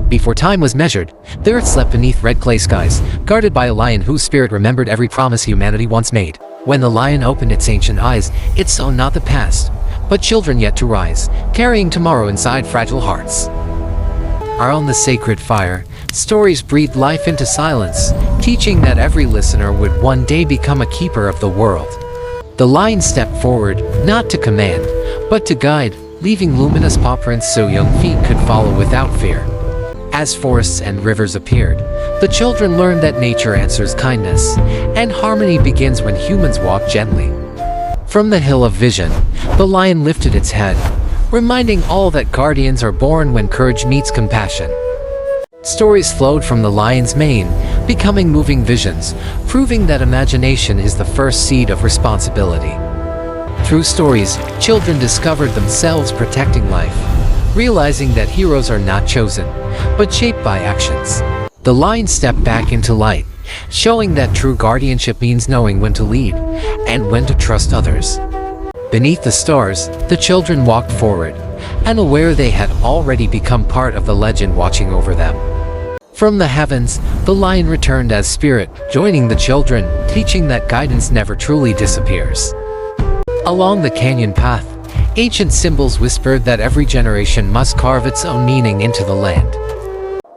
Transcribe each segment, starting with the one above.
Before time was measured, the earth slept beneath red clay skies, guarded by a lion whose spirit remembered every promise humanity once made. When the lion opened its ancient eyes, it saw not the past, but children yet to rise, carrying tomorrow inside fragile hearts. Around the sacred fire, stories breathed life into silence, teaching that every listener would one day become a keeper of the world. The lion stepped forward, not to command, but to guide, leaving luminous paw prints so young feet could follow without fear. As forests and rivers appeared, the children learned that nature answers kindness, and harmony begins when humans walk gently. From the hill of vision, the lion lifted its head, reminding all that guardians are born when courage meets compassion. Stories flowed from the lion's mane, becoming moving visions, proving that imagination is the first seed of responsibility. Through stories, children discovered themselves protecting life, realizing that heroes are not chosen, but shaped by actions. The lion stepped back into light, showing that true guardianship means knowing when to lead and when to trust others. Beneath the stars, the children walked forward, unaware they had already become part of the legend watching over them. From the heavens, the lion returned as spirit, joining the children, teaching that guidance never truly disappears. Along the canyon path, ancient symbols whispered that every generation must carve its own meaning into the land.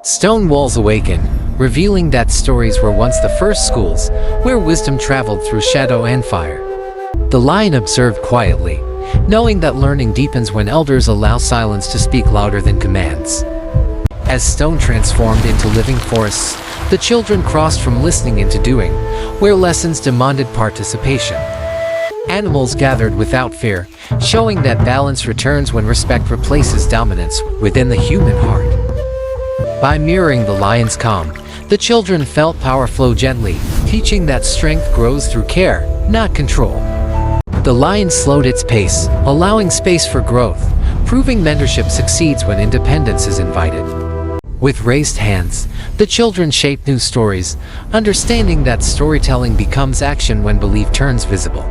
Stone walls awakened, revealing that stories were once the first schools, where wisdom traveled through shadow and fire. The lion observed quietly, knowing that learning deepens when elders allow silence to speak louder than commands. As stone transformed into living forests, the children crossed from listening into doing, where lessons demanded participation. Animals gathered without fear, showing that balance returns when respect replaces dominance within the human heart. By mirroring the lion's calm, the children felt power flow gently, teaching that strength grows through care, not control. The lion slowed its pace, allowing space for growth, proving mentorship succeeds when independence is invited. With raised hands, the children shaped new stories, understanding that storytelling becomes action when belief turns visible.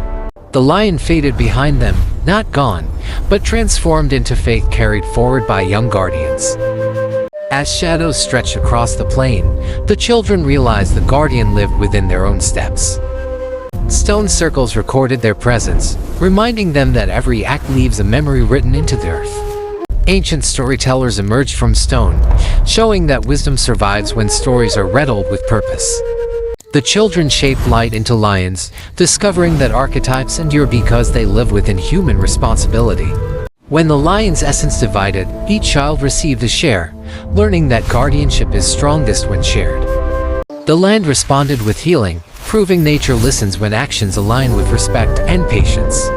The lion faded behind them, not gone, but transformed into faith carried forward by young guardians. As shadows stretched across the plain, the children realized the guardian lived within their own steps. Stone circles recorded their presence, reminding them that every act leaves a memory written into the earth. Ancient storytellers emerged from stone, showing that wisdom survives when stories are riddled with purpose. The children shaped light into lions, discovering that archetypes endure because they live within human responsibility. When the lion's essence divided, each child received a share, learning that guardianship is strongest when shared. The land responded with healing, proving nature listens when actions align with respect and patience.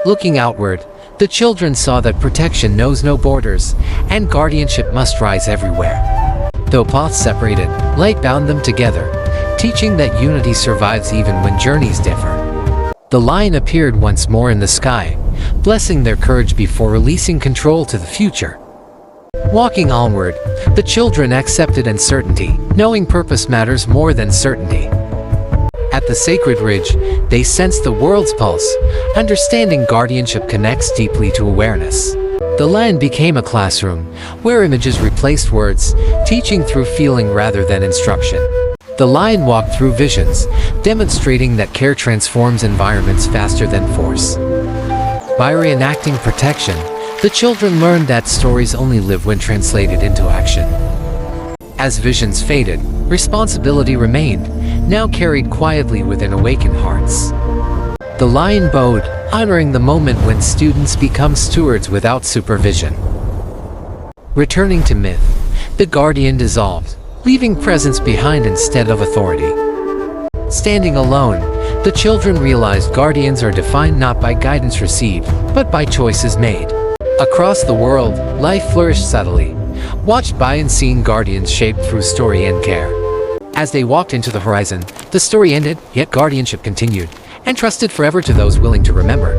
Looking outward, the children saw that protection knows no borders, and guardianship must rise everywhere. Though paths separated, light bound them together, teaching that unity survives even when journeys differ. The lion appeared once more in the sky, blessing their courage before releasing control to the future. Walking onward, the children accepted uncertainty, knowing purpose matters more than certainty. At the sacred ridge, they sensed the world's pulse, understanding guardianship connects deeply to awareness. The land became a classroom, where images replaced words, teaching through feeling rather than instruction. The lion walked through visions, demonstrating that care transforms environments faster than force. By reenacting protection, the children learned that stories only live when translated into action. As visions faded, responsibility remained, now carried quietly within awakened hearts. The lion bowed, honoring the moment when students become stewards without supervision. Returning to myth, the guardian dissolved, leaving presence behind instead of authority. Standing alone, the children realized guardians are defined not by guidance received, but by choices made. Across the world, life flourished subtly, watched by unseen guardians shaped through story and care. As they walked into the horizon, the story ended, yet guardianship continued, entrusted forever to those willing to remember.